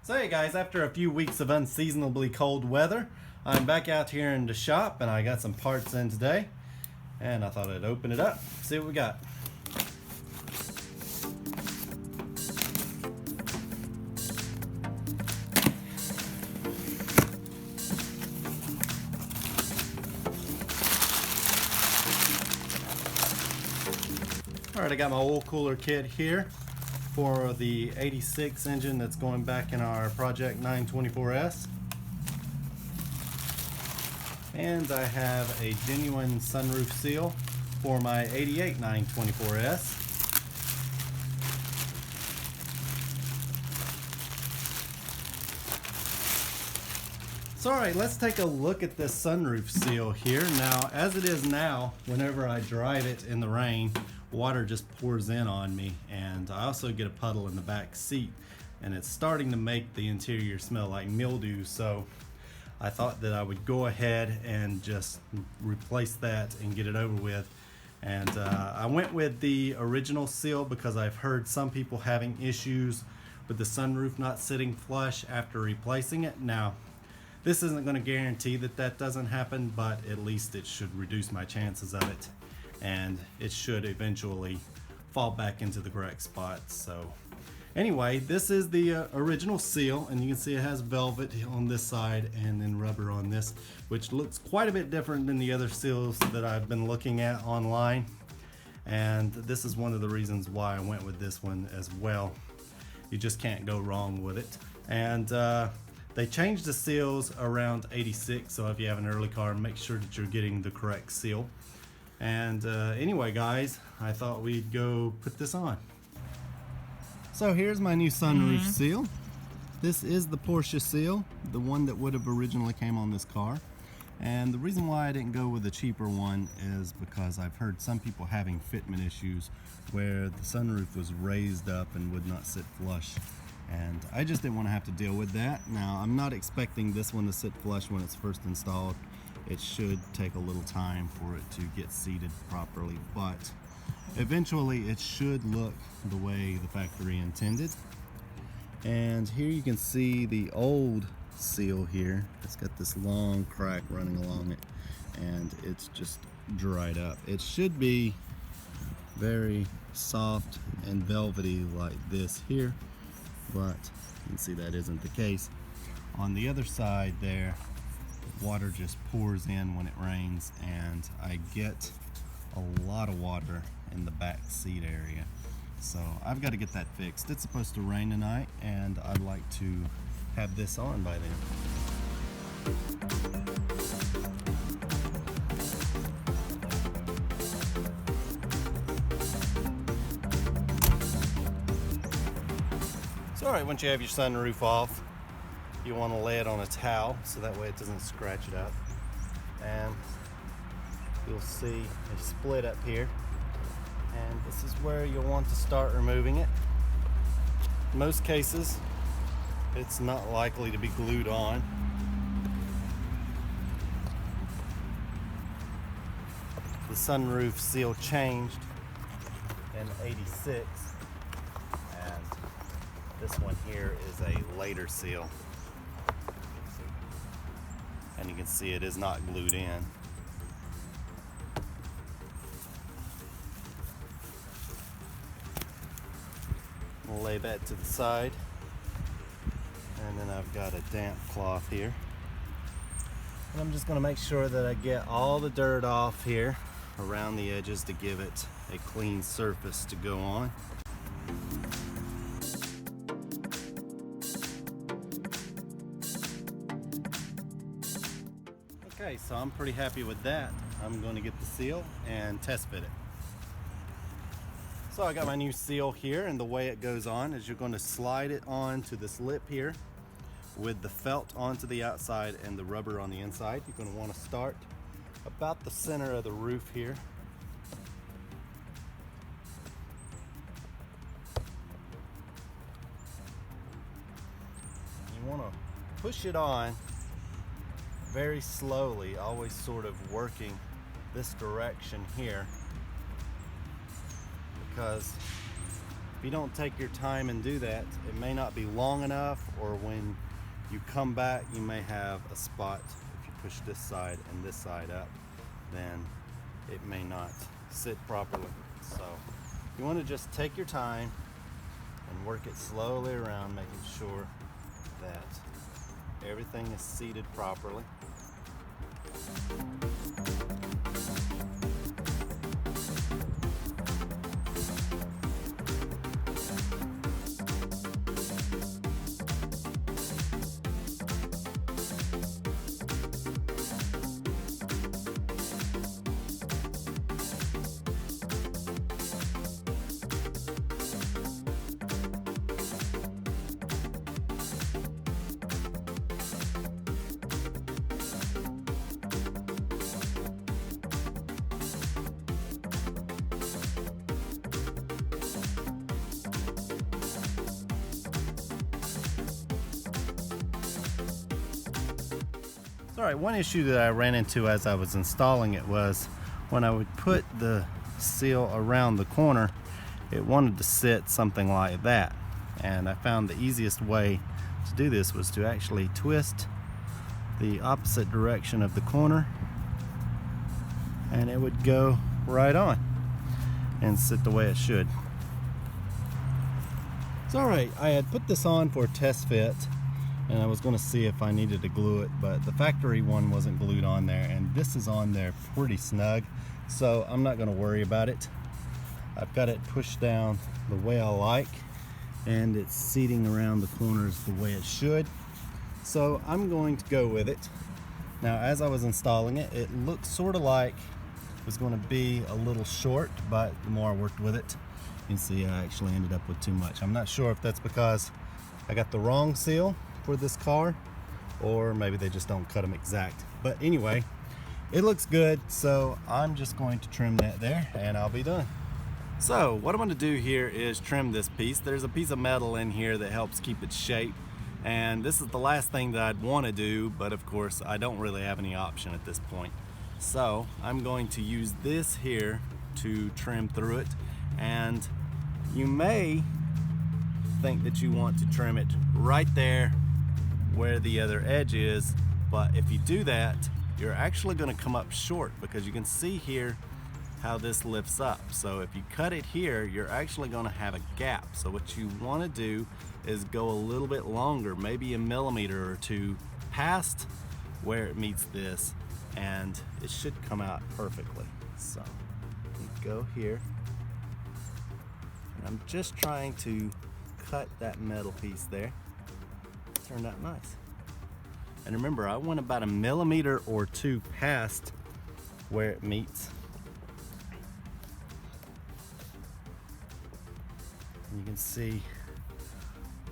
So hey guys, after a few weeks of unseasonably cold weather, I'm back out here in the shop and I got some parts in today. And I thought I'd open it up, see what we got. Alright, I got my oil cooler kit here for the 86 engine that's going back in our Project 924S. And I have a genuine sunroof seal for my 88 924S. So alright, let's take a look at this sunroof seal here. Now, as it is now, whenever I drive it in the rain, water just pours in on me, and I also get a puddle in the back seat, and it's starting to make the interior smell like mildew. So I thought that I would go ahead and just replace that and get it over with. And I went with the original seal because I've heard some people having issues with the sunroof not sitting flush after replacing it. Now, this isn't going to guarantee that that doesn't happen, but at least it should reduce my chances of it, and it should eventually fall back into the correct spot. So anyway, this is the original seal, and you can see it has velvet on this side and then rubber on this, which looks quite a bit different than the other seals that I've been looking at online. And this is one of the reasons why I went with this one as well. You just can't go wrong with it. And they changed the seals around 86, so if you have an early car, make sure that you're getting the correct seal. And anyway guys, I thought we'd go put this on. So here's my new sunroof seal. This is the Porsche seal, the one that would have originally came on this car. And the reason why I didn't go with a cheaper one is because I've heard some people having fitment issues where the sunroof was raised up and would not sit flush. And I just didn't want to have to deal with that. Now, I'm not expecting this one to sit flush when it's first installed. It should take a little time for it to get seated properly, but eventually it should look the way the factory intended. And here you can see the old seal here. It's got this long crack running along it, and it's just dried up. It should be very soft and velvety like this here, but you can see that isn't the case. On the other side there, water just pours in when it rains, and I get a lot of water in the back seat area. So I've got to get that fixed. It's supposed to rain tonight, and I'd like to have this on by then. So alright, once you have your sunroof off, you want to lay it on a towel so that way it doesn't scratch it up. And you'll see a split up here, and this is where you'll want to start removing it. In most cases, it's not likely to be glued on. The sunroof seal changed in '86, and this one here is a later seal. And you can see it is not glued in. We'll lay that to the side. And then I've got a damp cloth here. And I'm just going to make sure that I get all the dirt off here around the edges to give it a clean surface to go on. Okay, so I'm pretty happy with that. I'm going to get the seal and test fit it. So I got my new seal here, and the way it goes on is you're going to slide it onto this lip here with the felt onto the outside and the rubber on the inside. You're going to want to start about the center of the roof here. You want to push it on very slowly, always sort of working this direction here, because you don't take your time and do that, it may not be long enough, or when you come back you may have a spot. If you push this side and this side up, then it may not sit properly. So you want to just take your time and work it slowly around, making sure that everything is seated properly. Alright, one issue that I ran into as I was installing it was when I would put the seal around the corner, it wanted to sit something like that. And I found the easiest way to do this was to actually twist the opposite direction of the corner, and it would go right on and sit the way it should. It's alright, I had put this on for a test fit, and I was going to see if I needed to glue it, but the factory one wasn't glued on there, and this is on there pretty snug, so I'm not going to worry about it. I've got it pushed down the way I like, and it's seating around the corners the way it should, so I'm going to go with it. Now, as I was installing it, it looked sort of like it was going to be a little short, but the more I worked with it, you can see I actually ended up with too much. I'm not sure if that's because I got the wrong seal for this car, or maybe they just don't cut them exact. But anyway, it looks good, so I'm just going to trim that there and I'll be done. So what I'm going to do here is trim this piece. There's a piece of metal in here that helps keep its shape, and this is the last thing that I'd want to do, but of course I don't really have any option at this point. So I'm going to use this here to trim through it, and you may think that you want to trim it right there where the other edge is, but if you do that, you're actually going to come up short, because you can see here how this lifts up. So if you cut it here, you're actually going to have a gap. So what you want to do is go a little bit longer, maybe a millimeter or two past where it meets this, and it should come out perfectly. So you go here, and I'm just trying to cut that metal piece there. Turned out nice. And remember, I went about a millimeter or two past where it meets. And you can see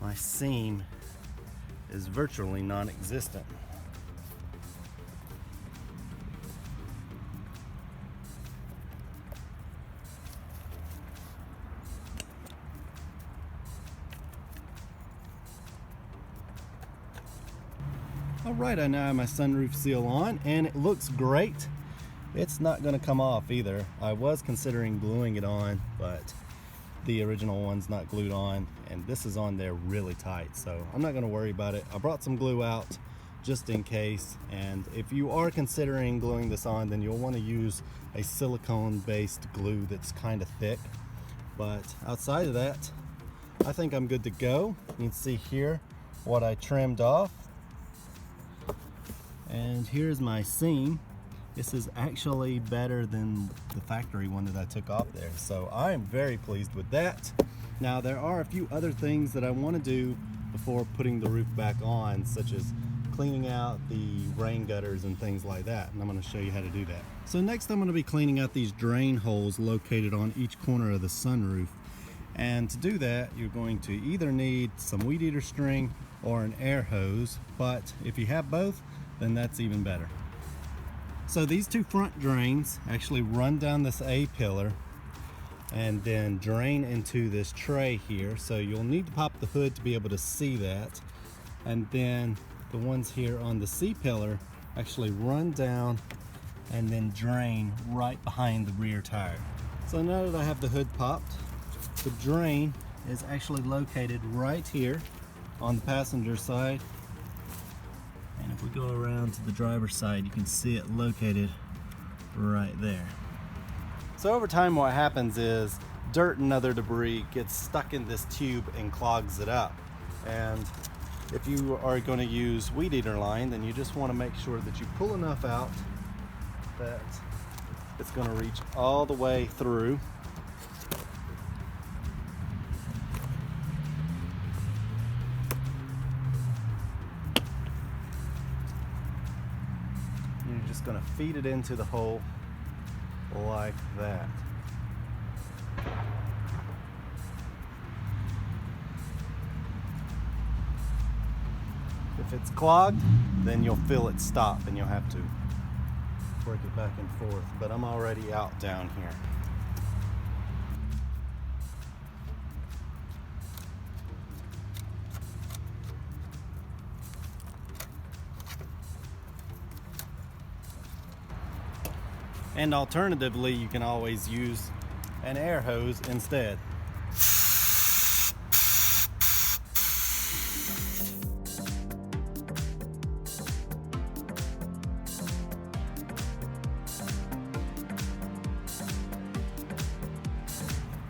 my seam is virtually non-existent. Alright, I now have my sunroof seal on, and it looks great. It's not going to come off either. I was considering gluing it on, but the original one's not glued on, and this is on there really tight, so I'm not going to worry about it. I brought some glue out just in case, and if you are considering gluing this on, then you'll want to use a silicone based glue that's kind of thick. But outside of that, I think I'm good to go. You can see here what I trimmed off. And here's my seam. This is actually better than the factory one that I took off there, so I am very pleased with that. Now, there are a few other things that I want to do before putting the roof back on, such as cleaning out the rain gutters and things like that, and I'm going to show you how to do that. So next I'm going to be cleaning out these drain holes located on each corner of the sunroof, and to do that you're going to either need some weed eater string or an air hose, but if you have both, then that's even better. So these two front drains actually run down this A pillar and then drain into this tray here, so you'll need to pop the hood to be able to see that. And then the ones here on the C pillar actually run down and then drain right behind the rear tire. So now that I have the hood popped, the drain is actually located right here on the passenger side. And if we go around to the driver's side, you can see it located right there. So over time what happens is dirt and other debris gets stuck in this tube and clogs it up. And if you are going to use weed eater line, then you just want to make sure that you pull enough out that it's going to reach all the way through. You're just going to feed it into the hole like that. If it's clogged, then you'll feel it stop and you'll have to work it back and forth. But I'm already out down here. And alternatively, you can always use an air hose instead.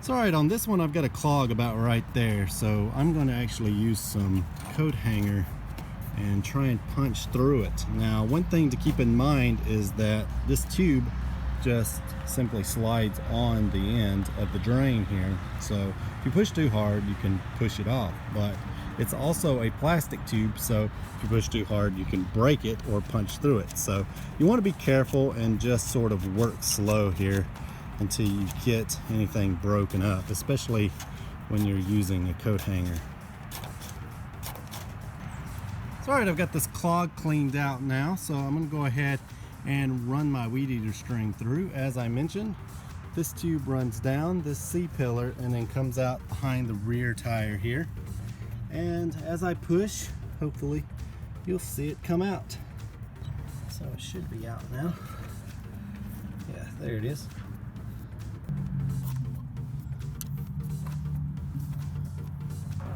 So alright, on this one I've got a clog about right there, so I'm going to actually use some coat hanger and try and punch through it. Now, one thing to keep in mind is that this tube just simply slides on the end of the drain here, so if you push too hard you can push it off, but it's also a plastic tube, so if you push too hard you can break it or punch through it. So you want to be careful and just sort of work slow here until you get anything broken up, especially when you're using a coat hanger. So alright, I've got this clog cleaned out now, so I'm going to go ahead and run my weed eater string through. As I mentioned, this tube runs down this C-pillar and then comes out behind the rear tire here. And as I push, hopefully you'll see it come out. So it should be out now. Yeah, there it is.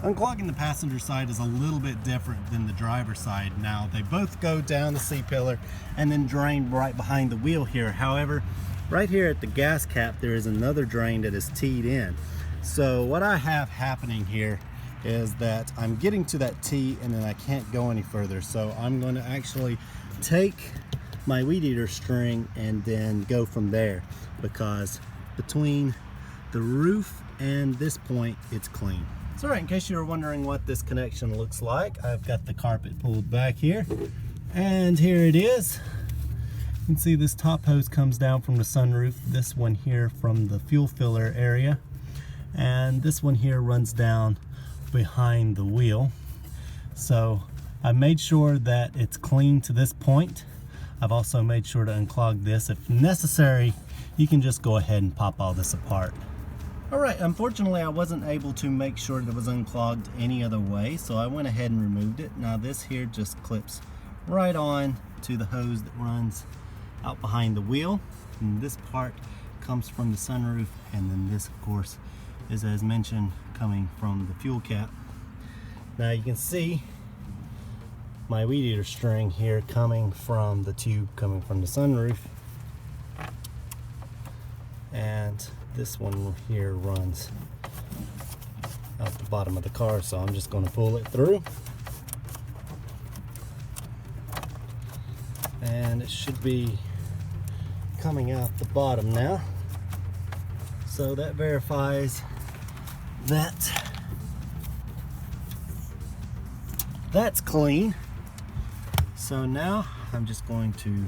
Unclogging the passenger side is a little bit different than the driver's side. Now, they both go down the C-pillar and then drain right behind the wheel here. However, right here at the gas cap, there is another drain that is teed in. So what I have happening here is that I'm getting to that T and then I can't go any further. So I'm going to actually take my weed eater string and then go from there, because between the roof and this point, it's clean. So alright, in case you were wondering what this connection looks like, I've got the carpet pulled back here, and here it is. You can see this top hose comes down from the sunroof, this one here from the fuel filler area, and this one here runs down behind the wheel. So I made sure that it's clean to this point. I've also made sure to unclog this. If necessary, you can just go ahead and pop all this apart. Alright, unfortunately I wasn't able to make sure that it was unclogged any other way, so I went ahead and removed it. Now this here just clips right on to the hose that runs out behind the wheel. And this part comes from the sunroof, and then this of course is, as mentioned, coming from the fuel cap. Now you can see my weed eater string here coming from the tube coming from the sunroof. And this one here runs out the bottom of the car, so I'm just going to pull it through, and it should be coming out the bottom now. So that verifies that that's clean. So now I'm just going to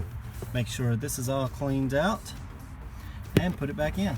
make sure this is all cleaned out and put it back in.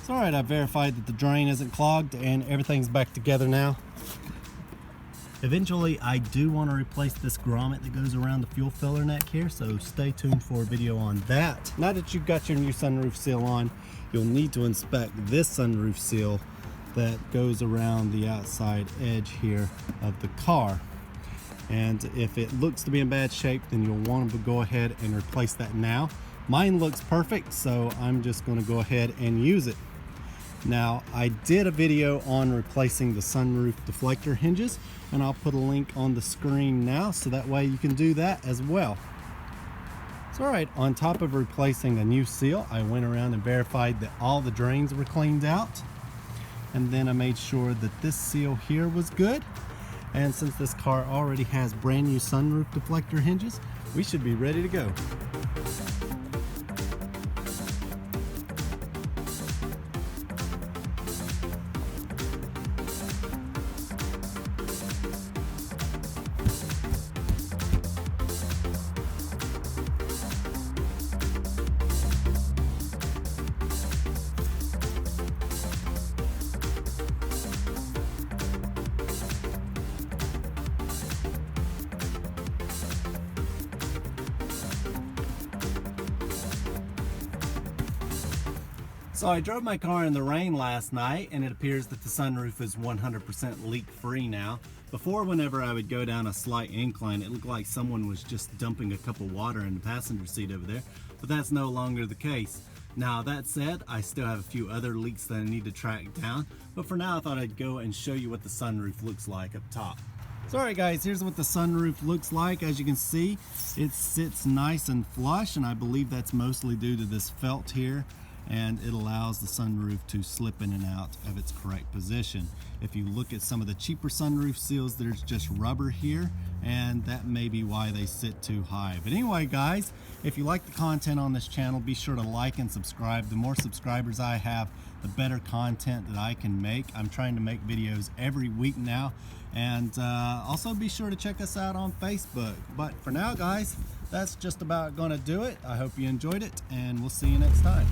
It's alright, I verified that the drain isn't clogged and everything's back together now. Eventually, I do want to replace this grommet that goes around the fuel filler neck here, so stay tuned for a video on that. Now that you've got your new sunroof seal on, you'll need to inspect this sunroof seal that goes around the outside edge here of the car. And if it looks to be in bad shape, then you'll want to go ahead and replace that now. Mine looks perfect, so I'm just going to go ahead and use it. Now, I did a video on replacing the sunroof deflector hinges, and I'll put a link on the screen now so that way you can do that as well. It's alright, on top of replacing a new seal, I went around and verified that all the drains were cleaned out. And then I made sure that this seal here was good. And since this car already has brand new sunroof deflector hinges, we should be ready to go. So I drove my car in the rain last night, and it appears that the sunroof is 100% leak-free now. Before, whenever I would go down a slight incline, it looked like someone was just dumping a cup of water in the passenger seat over there, but that's no longer the case. Now, that said, I still have a few other leaks that I need to track down, but for now I thought I'd go and show you what the sunroof looks like up top. So alright guys, here's what the sunroof looks like. As you can see, it sits nice and flush, and I believe that's mostly due to this felt here, and it allows the sunroof to slip in and out of its correct position. If you look at some of the cheaper sunroof seals, there's just rubber here, and that may be why they sit too high. But anyway guys, if you like the content on this channel, be sure to like and subscribe. The more subscribers I have, the better content that I can make. I'm trying to make videos every week now, and also be sure to check us out on Facebook. But for now guys, that's just about gonna do it. I hope you enjoyed it, and we'll see you next time.